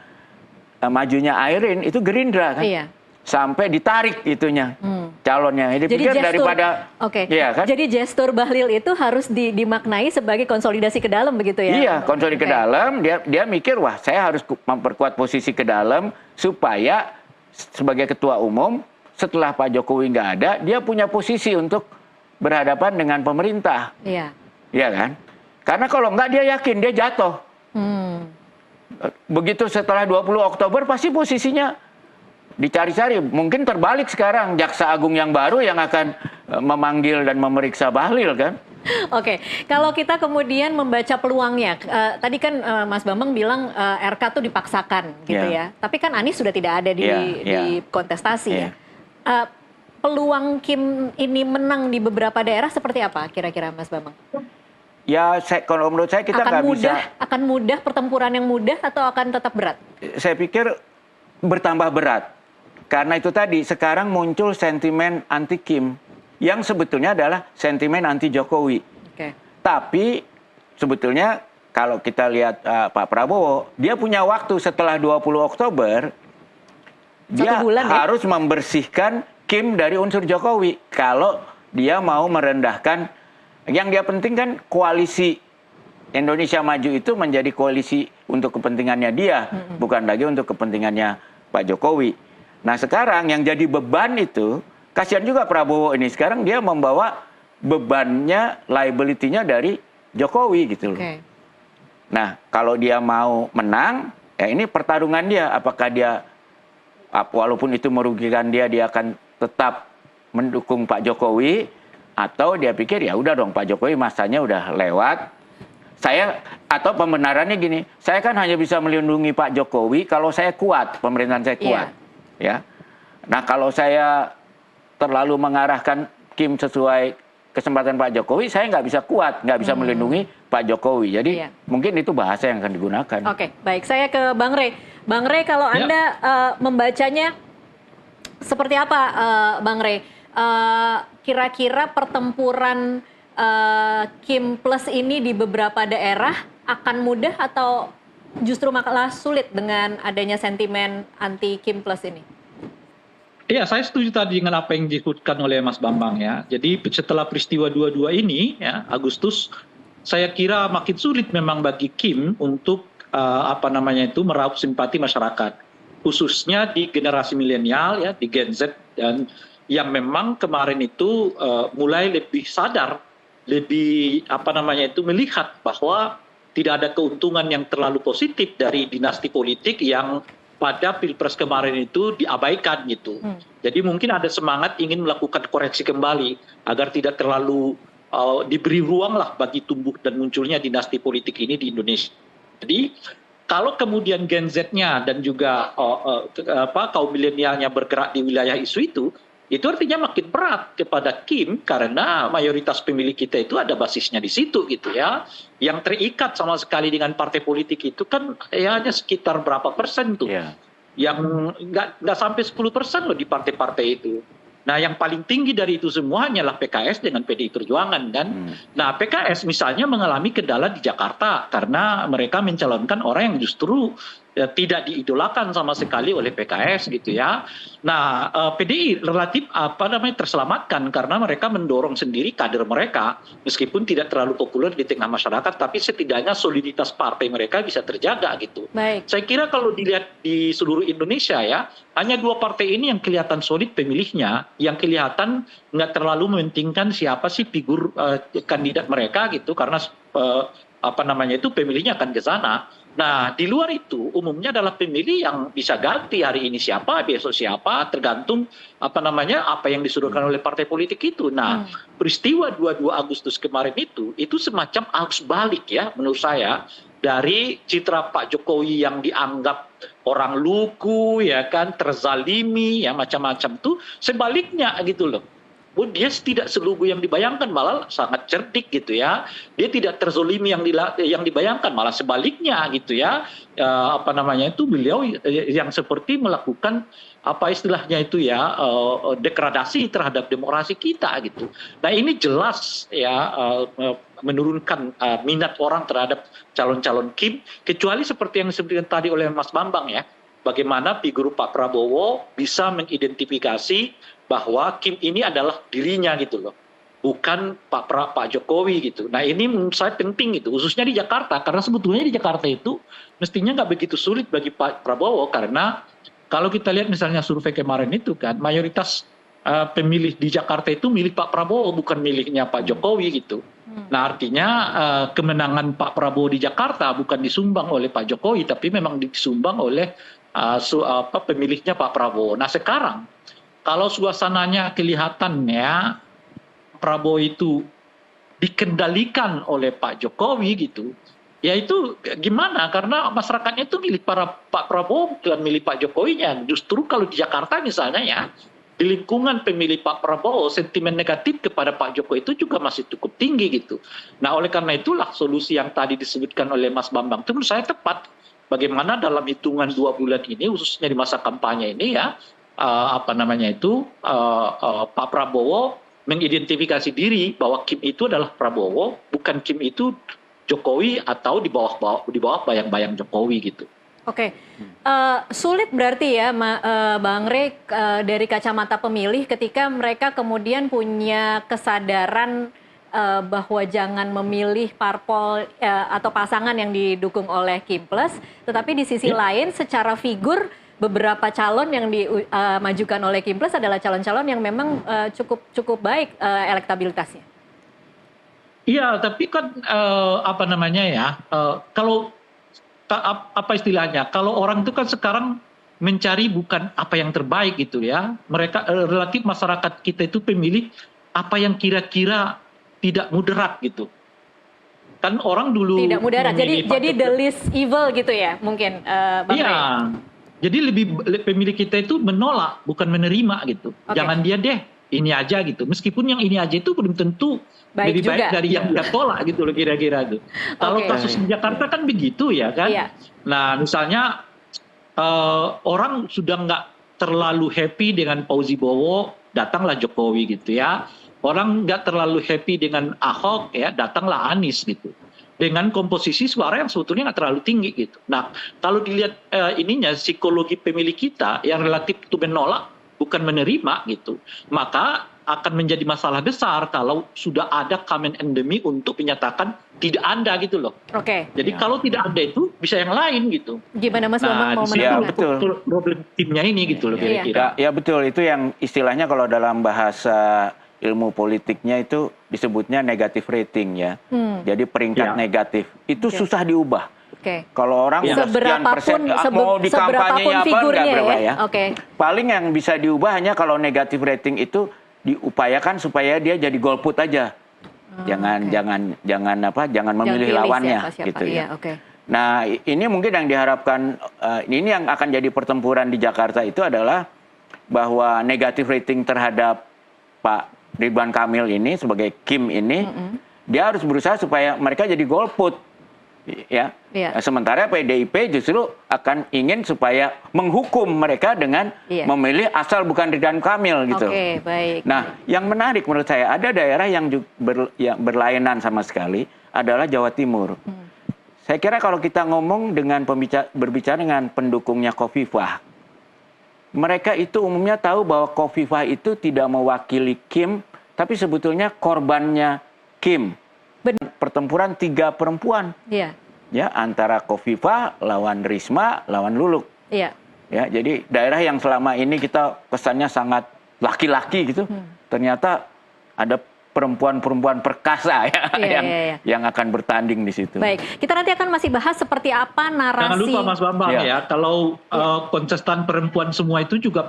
majunya Airin itu Gerindra kan. Sampai ditarik itunya calonnya. Jadi pikir daripada
ya, kan? Jadi gestur Bahlil itu harus dimaknai sebagai konsolidasi ke dalam begitu ya?
Iya, konsolidasi ke dalam. Dia mikir wah saya harus memperkuat posisi ke dalam supaya sebagai ketua umum setelah Pak Jokowi nggak ada, dia punya posisi untuk berhadapan dengan pemerintah. Iya kan? Karena kalau nggak dia yakin dia jatuh. Begitu setelah 20 Oktober pasti posisinya dicari-cari. Mungkin terbalik sekarang, Jaksa Agung yang baru yang akan memanggil dan memeriksa Bahlil kan.
Oke, kalau kita kemudian membaca peluangnya, tadi kan Mas Bambang bilang RK tuh dipaksakan gitu ya. Tapi kan Anies sudah tidak ada di kontestasi ya. Peluang Kim ini menang di beberapa daerah seperti apa kira-kira Mas Bambang?
Ya, kalau menurut saya kita nggak bisa.
Akan mudah, pertempuran yang mudah atau akan tetap berat?
Saya pikir bertambah berat. Karena itu tadi, sekarang muncul sentimen anti Kim yang sebetulnya adalah sentimen anti Jokowi. Tapi sebetulnya kalau kita lihat Pak Prabowo, dia punya waktu setelah 20 Oktober dia
1 bulan ya?
harus membersihkan Kim dari unsur Jokowi. Kalau dia mau merendahkan, yang dia pentingkan koalisi Indonesia Maju itu menjadi koalisi untuk kepentingannya dia, bukan lagi untuk kepentingannya Pak Jokowi. Nah sekarang yang jadi beban itu, kasihan juga Prabowo ini. Sekarang dia membawa bebannya, liability-nya dari Jokowi gitu loh.
Oke.
Nah kalau dia mau menang, ya ini pertarungan dia. Apakah dia, walaupun itu merugikan dia akan tetap mendukung Pak Jokowi, atau dia pikir ya udah dong Pak Jokowi masanya udah lewat. Atau pembenarannya gini, saya kan hanya bisa melindungi Pak Jokowi kalau saya kuat, pemerintahan saya kuat. Ya. Nah kalau saya terlalu mengarahkan Kim sesuai kesempatan Pak Jokowi, saya nggak bisa kuat, nggak bisa melindungi Pak Jokowi. Jadi mungkin itu bahasa yang akan digunakan.
Oke, baik. Saya ke Bang Rey. Bang Rey, kalau Anda membacanya seperti apa, Bang Rey? Kira-kira pertempuran Kim Plus ini di beberapa daerah akan mudah atau justru malah sulit dengan adanya sentimen anti Kim Plus ini?
Iya, saya setuju tadi dengan apa yang disebutkan oleh Mas Bambang ya. Jadi setelah peristiwa 22 ini ya, Agustus, saya kira makin sulit memang bagi Kim untuk meraup simpati masyarakat, khususnya di generasi milenial ya, di Gen Z, dan yang memang kemarin itu mulai lebih sadar, lebih melihat bahwa tidak ada keuntungan yang terlalu positif dari dinasti politik yang pada Pilpres kemarin itu diabaikan gitu. Jadi mungkin ada semangat ingin melakukan koreksi kembali agar tidak terlalu diberi ruang lah bagi tumbuh dan munculnya dinasti politik ini di Indonesia. Jadi kalau kemudian Gen Z-nya dan juga kaum milenialnya bergerak di wilayah isu itu artinya makin berat kepada Kim, karena mayoritas pemilih kita itu ada basisnya di situ gitu ya. Yang terikat sama sekali dengan partai politik itu kan ya hanya sekitar berapa persen tuh. Yang nggak sampai 10% loh di partai-partai itu. Nah yang paling tinggi dari itu semua hanyalah PKS dengan PDI Perjuangan kan. Nah PKS misalnya mengalami kendala di Jakarta karena mereka mencalonkan orang yang justru tidak diidolakan sama sekali oleh PKS gitu ya. Nah PDI relatif terselamatkan karena mereka mendorong sendiri kader mereka meskipun tidak terlalu populer di tengah masyarakat, tapi setidaknya soliditas partai mereka bisa terjaga gitu.
Baik.
Saya kira kalau dilihat di seluruh Indonesia ya, hanya 2 partai ini yang kelihatan solid pemilihnya, yang kelihatan nggak terlalu mementingkan siapa sih figur kandidat mereka gitu, karena itu pemilihnya akan ke sana. Nah di luar itu umumnya adalah pemilih yang bisa ganti hari ini siapa, besok siapa, tergantung apa yang disuruhkan oleh partai politik itu. Nah peristiwa 22 Agustus kemarin itu semacam arus balik ya menurut saya dari citra Pak Jokowi yang dianggap orang lugu ya kan, terzalimi ya macam-macam tuh, sebaliknya gitu loh. Dia tidak selugu yang dibayangkan, malah sangat cerdik gitu ya. Dia tidak terzolimi yang dibayangkan, malah sebaliknya gitu ya. Beliau yang seperti melakukan degradasi terhadap demokrasi kita gitu. Nah ini jelas ya menurunkan minat orang terhadap calon-calon Kim, kecuali seperti yang disebutkan tadi oleh Mas Bambang ya. Bagaimana figur Pak Prabowo bisa mengidentifikasi bahwa Kim ini adalah dirinya gitu loh, bukan Pak Jokowi gitu. Nah ini menurut saya penting gitu, khususnya di Jakarta, karena sebetulnya di Jakarta itu mestinya nggak begitu sulit bagi Pak Prabowo, karena kalau kita lihat misalnya survei kemarin itu kan, mayoritas pemilih di Jakarta itu milih Pak Prabowo, bukan miliknya Pak Jokowi gitu. Nah artinya kemenangan Pak Prabowo di Jakarta bukan disumbang oleh Pak Jokowi, tapi memang disumbang oleh pemilihnya Pak Prabowo. Nah sekarang kalau suasananya kelihatan ya Prabowo itu dikendalikan oleh Pak Jokowi gitu, ya itu gimana? Karena masyarakatnya itu milih Pak Prabowo bukan milih Pak Jokowinya. Justru kalau di Jakarta misalnya ya, di lingkungan pemilih Pak Prabowo, sentimen negatif kepada Pak Jokowi itu juga masih cukup tinggi gitu. Nah oleh karena itulah solusi yang tadi disebutkan oleh Mas Bambang itu menurut saya tepat. Bagaimana dalam hitungan 2 bulan ini, khususnya di masa kampanye ini ya, Pak Prabowo mengidentifikasi diri bahwa Kim itu adalah Prabowo, bukan Kim itu Jokowi atau di bawah bayang-bayang Jokowi gitu.
Oke, sulit berarti ya, Bang Rey, dari kacamata pemilih ketika mereka kemudian punya kesadaran bahwa jangan memilih parpol atau pasangan yang didukung oleh Kim Plus, tetapi di sisi lain secara figur beberapa calon yang dimajukan oleh Kim Plus adalah calon-calon yang memang cukup baik elektabilitasnya.
Iya, tapi kan apa namanya ya, kalau apa istilahnya? Kalau orang itu kan sekarang mencari bukan apa yang terbaik gitu ya. Mereka relatif masyarakat kita itu pemilih apa yang kira-kira tidak mudarat gitu. Kan orang dulu
tidak mudarat. Jadi the least evil gitu ya, mungkin Bang Rey.
Iya. Jadi lebih pemilih kita itu menolak bukan menerima gitu.
Okay.
Jangan dia deh, ini aja gitu. Meskipun yang ini aja itu belum tentu lebih baik dari yang dia tolak gitu loh kira-kira tuh. Kalau kasus di Jakarta kan begitu ya kan. Iya. Nah misalnya orang sudah nggak terlalu happy dengan Fauzi Bowo, datanglah Jokowi gitu ya. Orang nggak terlalu happy dengan Ahok ya, datanglah Anies gitu. Dengan komposisi suara yang sebetulnya nggak terlalu tinggi gitu. Nah kalau dilihat ininya psikologi pemilih kita yang relatif itu menolak bukan menerima gitu, maka akan menjadi masalah besar kalau sudah ada common enemy untuk menyatakan tidak ada gitu loh.
Oke.
Jadi kalau tidak ada itu bisa yang lain gitu.
Gimana Mas Bambang mau menambahkan?
Betul.
Problem timnya ini gitu loh kira-kira.
Ya betul, itu yang istilahnya kalau dalam bahasa ilmu politiknya itu disebutnya negative rating ya. Jadi peringkat negatif itu susah diubah. Kalau orang udah sekian persen mau di kampanye apa nggak berubah ya. Paling yang bisa diubah hanya kalau negative rating itu diupayakan supaya dia jadi golput aja. Jangan memilih lawannya gitu ya. Nah, ini mungkin yang diharapkan ini yang akan jadi pertempuran di Jakarta itu adalah bahwa negative rating terhadap Pak Ridwan Kamil ini sebagai Kim ini dia harus berusaha supaya mereka jadi golput. Ya. Sementara PDIP justru akan ingin supaya menghukum mereka dengan memilih asal bukan Ridwan Kamil gitu.
Baik.
Nah, yang menarik menurut saya ada daerah yang berlainan sama sekali adalah Jawa Timur. Saya kira kalau kita ngomong dengan berbicara dengan pendukungnya Khofifah, mereka itu umumnya tahu bahwa Khofifah itu tidak mewakili Kim, tapi sebetulnya korbannya Kim. Pertempuran 3 perempuan. Ya, antara Khofifah lawan Risma lawan Luluk. Ya, jadi daerah yang selama ini kita kesannya sangat laki-laki gitu, ternyata ada perempuan-perempuan perkasa yang akan bertanding di situ.
Baik, kita nanti akan masih bahas seperti apa narasi.
Jangan lupa Mas Bambang ya, kalau kontestan perempuan semua itu juga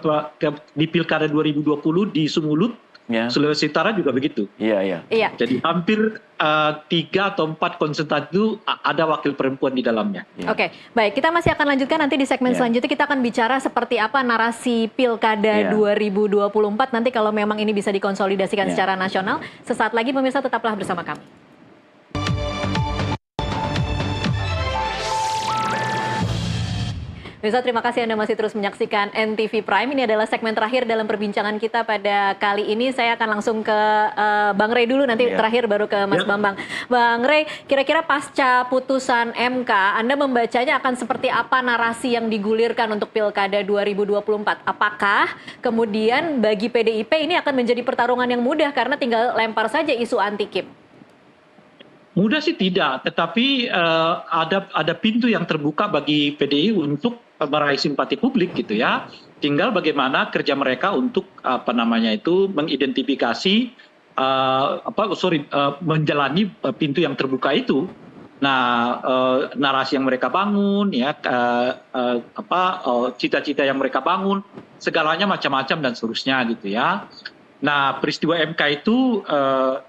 di Pilkada 2020 di Sumulut, Sulawesi Utara juga begitu. Iya. Jadi hampir 3 atau 4 kontestan itu ada wakil perempuan di dalamnya.
Oke, baik. Kita masih akan lanjutkan nanti di segmen selanjutnya. Kita akan bicara seperti apa narasi Pilkada 2024 nanti kalau memang ini bisa dikonsolidasikan secara nasional. Sesaat lagi pemirsa tetaplah bersama kami. Pemirsa, terima kasih Anda masih terus menyaksikan NTV Prime. Ini adalah segmen terakhir dalam perbincangan kita pada kali ini. Saya akan langsung ke Bang Rey dulu, nanti terakhir baru ke Mas Bambang. Bang Rey, kira-kira pasca putusan MK, Anda membacanya akan seperti apa narasi yang digulirkan untuk Pilkada 2024? Apakah kemudian bagi PDIP ini akan menjadi pertarungan yang mudah karena tinggal lempar saja isu anti Kim?
Mudah sih tidak, tetapi ada pintu yang terbuka bagi PDI untuk meraih simpati publik gitu ya. Tinggal bagaimana kerja mereka untuk mengidentifikasi menjalani pintu yang terbuka itu. Nah, narasi yang mereka bangun ya, cita-cita yang mereka bangun, segalanya macam-macam dan seterusnya gitu ya. Nah, peristiwa MK itu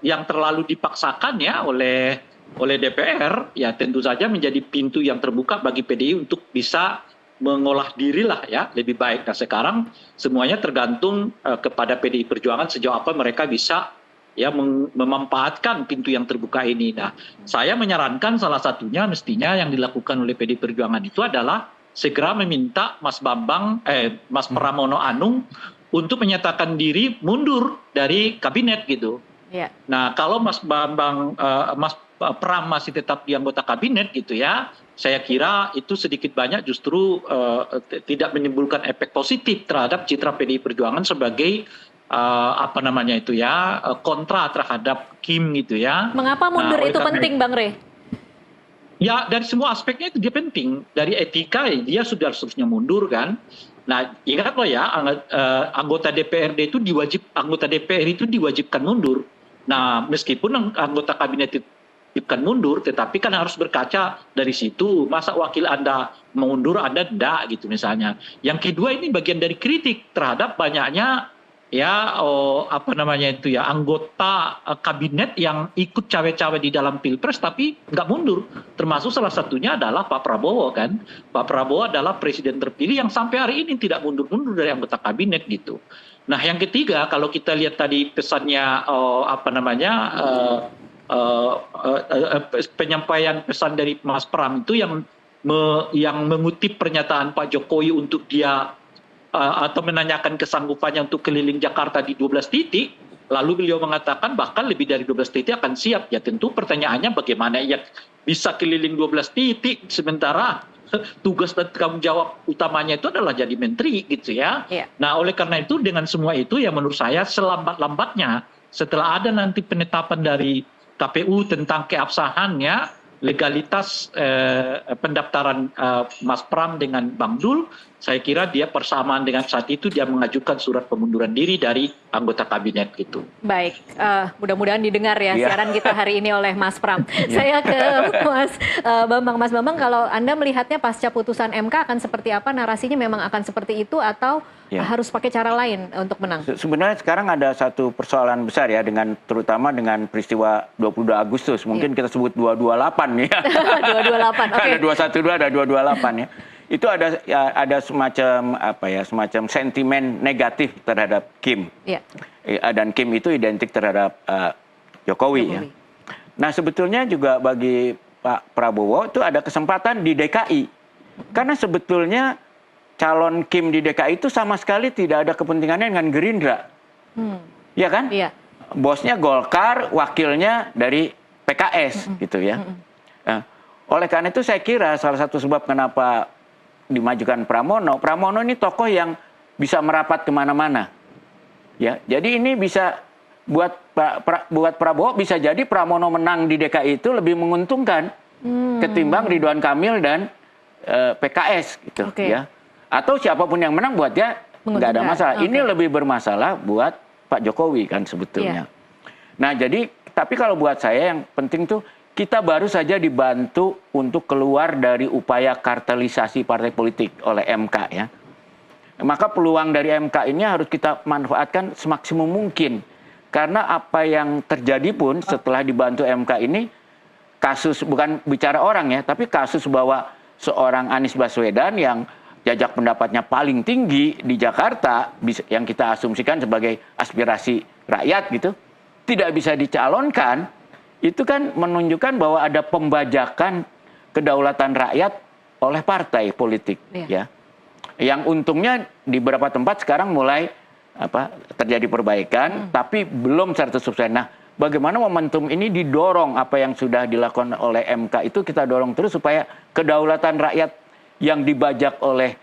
yang terlalu dipaksakan ya oleh DPR ya tentu saja menjadi pintu yang terbuka bagi PDI untuk bisa mengolah diri lah ya lebih baik. Nah, sekarang semuanya tergantung kepada PDI Perjuangan sejauh apa mereka bisa ya memanfaatkan pintu yang terbuka ini. Nah, saya menyarankan salah satunya mestinya yang dilakukan oleh PDI Perjuangan itu adalah segera meminta Mas Pramono Anung untuk menyatakan diri mundur dari kabinet gitu.
Ya.
Nah, kalau Mas Pram masih tetap di anggota kabinet gitu ya, saya kira itu sedikit banyak justru tidak menimbulkan efek positif terhadap citra PDI Perjuangan sebagai apa namanya itu ya, kontra terhadap Kim gitu ya.
Mengapa mundur
Oleh
itu
karena
penting, Bang Rey?
Ya, dari semua aspeknya itu dia penting. Dari etika dia sudah harusnya mundur kan. Nah, ingat loh ya, anggota DPRD itu anggota DPR itu diwajibkan mundur. Nah, meskipun anggota kabinet itu diwajibkan mundur, tetapi kan harus berkaca dari situ. Masa wakil Anda mundur, Anda tidak gitu misalnya. Yang kedua ini bagian dari kritik terhadap banyaknya ya apa namanya itu ya, anggota kabinet yang ikut cawe-cawe di dalam pilpres tapi nggak mundur, termasuk salah satunya adalah Pak Prabowo kan. Pak Prabowo adalah presiden terpilih yang sampai hari ini tidak mundur-mundur dari anggota kabinet gitu. Nah, yang ketiga, kalau kita lihat tadi pesannya apa namanya penyampaian pesan dari Mas Pram itu yang mengutip pernyataan Pak Jokowi untuk dia atau menanyakan kesanggupannya untuk keliling Jakarta di 12 titik, lalu beliau mengatakan bahkan lebih dari 12 titik akan siap. Ya tentu pertanyaannya bagaimana ia bisa keliling 12 titik sementara tugas dan tanggung jawab utamanya itu adalah jadi menteri gitu ya.
Yeah.
Nah, oleh karena itu dengan semua itu ya menurut saya selambat-lambatnya setelah ada nanti penetapan dari KPU tentang keabsahannya, legalitas pendaftaran Mas Pram dengan Bang Dul, saya kira dia persamaan dengan saat itu dia mengajukan surat pengunduran diri dari anggota kabinet gitu.
Baik, mudah-mudahan didengar ya siaran kita hari ini oleh Mas Pram. Saya ke Mas Bambang. Mas Bambang, kalau Anda melihatnya pasca putusan MK akan seperti apa? Narasinya memang akan seperti itu atau harus pakai cara lain untuk menang?
Sebenarnya sekarang ada satu persoalan besar ya, terutama dengan peristiwa 22 Agustus. Mungkin kita sebut 228 ya. 228, oke. Ada 212, ada 228 ya. Itu ada semacam apa ya, semacam sentimen negatif terhadap Kim. Yeah. Dan Kim itu identik terhadap Jokowi ya. Nah, sebetulnya juga bagi Pak Prabowo itu ada kesempatan di DKI. Karena sebetulnya calon Kim di DKI itu sama sekali tidak ada kepentingannya dengan Gerindra. Ya kan? Iya. Bosnya Golkar, wakilnya dari PKS gitu ya. Nah, oleh karena itu saya kira salah satu sebab kenapa dimajukan Pramono ini tokoh yang bisa merapat kemana-mana. Ya, jadi ini bisa buat Prabowo bisa jadi Pramono menang di DKI itu lebih menguntungkan ketimbang Ridwan Kamil dan PKS gitu ya. Atau siapapun yang menang buat dia nggak ada masalah. Ini lebih bermasalah buat Pak Jokowi kan sebetulnya. Nah, jadi tapi kalau buat saya yang penting tuh kita baru saja dibantu untuk keluar dari upaya kartelisasi partai politik oleh MK ya. Maka peluang dari MK ini harus kita manfaatkan semaksimum mungkin. Karena apa yang terjadi pun setelah dibantu MK ini, kasus bukan bicara orang ya, tapi kasus bahwa seorang Anies Baswedan yang jajak pendapatnya paling tinggi di Jakarta, yang kita asumsikan sebagai aspirasi rakyat gitu, tidak bisa dicalonkan. Itu kan menunjukkan bahwa ada pembajakan kedaulatan rakyat oleh partai politik ya. Yang untungnya di beberapa tempat sekarang mulai terjadi perbaikan tapi belum 100%. Nah, bagaimana momentum ini didorong, apa yang sudah dilakukan oleh MK itu kita dorong terus supaya kedaulatan rakyat yang dibajak oleh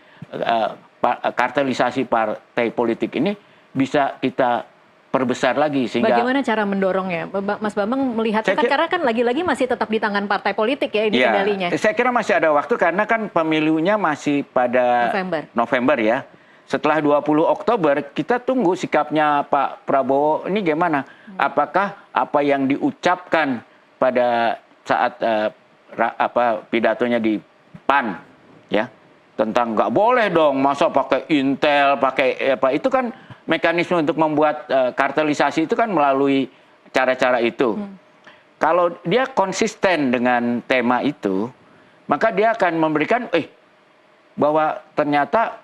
kartelisasi partai politik ini bisa kita perbesar lagi sehingga.
Bagaimana cara mendorongnya, Mas Bambang melihatnya kan karena kan lagi-lagi masih tetap di tangan partai politik ya ini kendalinya.
Saya kira masih ada waktu karena kan pemilunya masih pada November ya. Setelah 20 Oktober kita tunggu sikapnya Pak Prabowo ini gimana? Apakah apa yang diucapkan pada saat pidatonya di PAN ya tentang nggak boleh dong masa pakai Intel pakai apa itu kan mekanisme untuk membuat kartelisasi itu kan melalui cara-cara itu. Kalau dia konsisten dengan tema itu, maka dia akan memberikan bahwa ternyata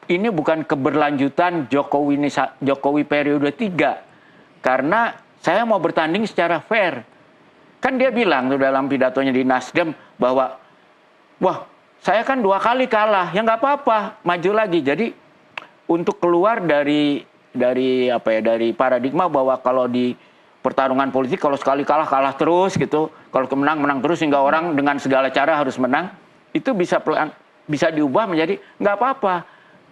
ini bukan keberlanjutan Jokowi periode 3. Karena saya mau bertanding secara fair. Kan dia bilang tuh dalam pidatonya di Nasdem bahwa wah, saya kan 2 kali kalah, ya nggak apa-apa, maju lagi. Jadi untuk keluar dari paradigma bahwa kalau di pertarungan politik kalau sekali kalah kalah terus gitu, kalau menang menang terus sehingga orang dengan segala cara harus menang, itu bisa diubah menjadi nggak apa-apa.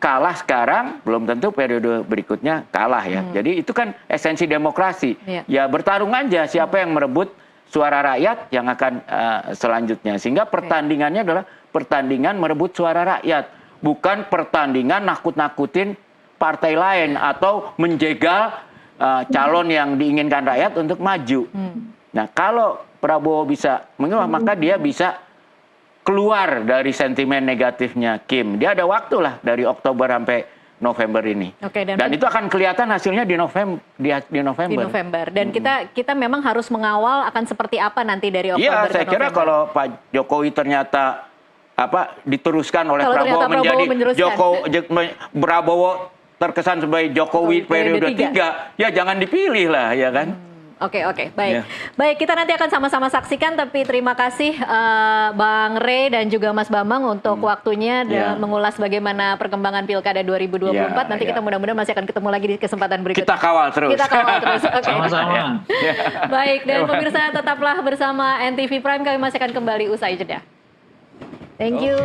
Kalah sekarang belum tentu periode berikutnya kalah ya. Jadi itu kan esensi demokrasi. Ya bertarung aja siapa yang merebut suara rakyat yang akan selanjutnya. Sehingga pertandingannya adalah pertandingan merebut suara rakyat, bukan pertandingan nakut-nakutin partai lain atau menjegal calon yang diinginkan rakyat untuk maju. Nah, kalau Prabowo bisa mengubah, maka dia bisa keluar dari sentimen negatifnya Kim. Dia ada waktu lah dari Oktober sampai November ini. Dan itu akan kelihatan hasilnya di November. Di
November. Dan kita memang harus mengawal akan seperti apa nanti dari Oktober.
Iya, saya kira kalau Pak Jokowi ternyata diteruskan oleh Prabowo menjadi Prabowo terkesan sebagai Jokowi periode 3, ya jangan dipilih lah, ya kan?
Oke, baik. Baik, kita nanti akan sama-sama saksikan, tapi terima kasih Bang Rey dan juga Mas Bambang untuk waktunya dan mengulas bagaimana perkembangan Pilkada 2024. Nanti kita mudah-mudahan masih akan ketemu lagi di kesempatan berikutnya.
Kita kawal terus.
Sama-sama.
Baik, dan pemirsa tetaplah bersama NTV Prime, kami masih akan kembali usai jeda. Thank you.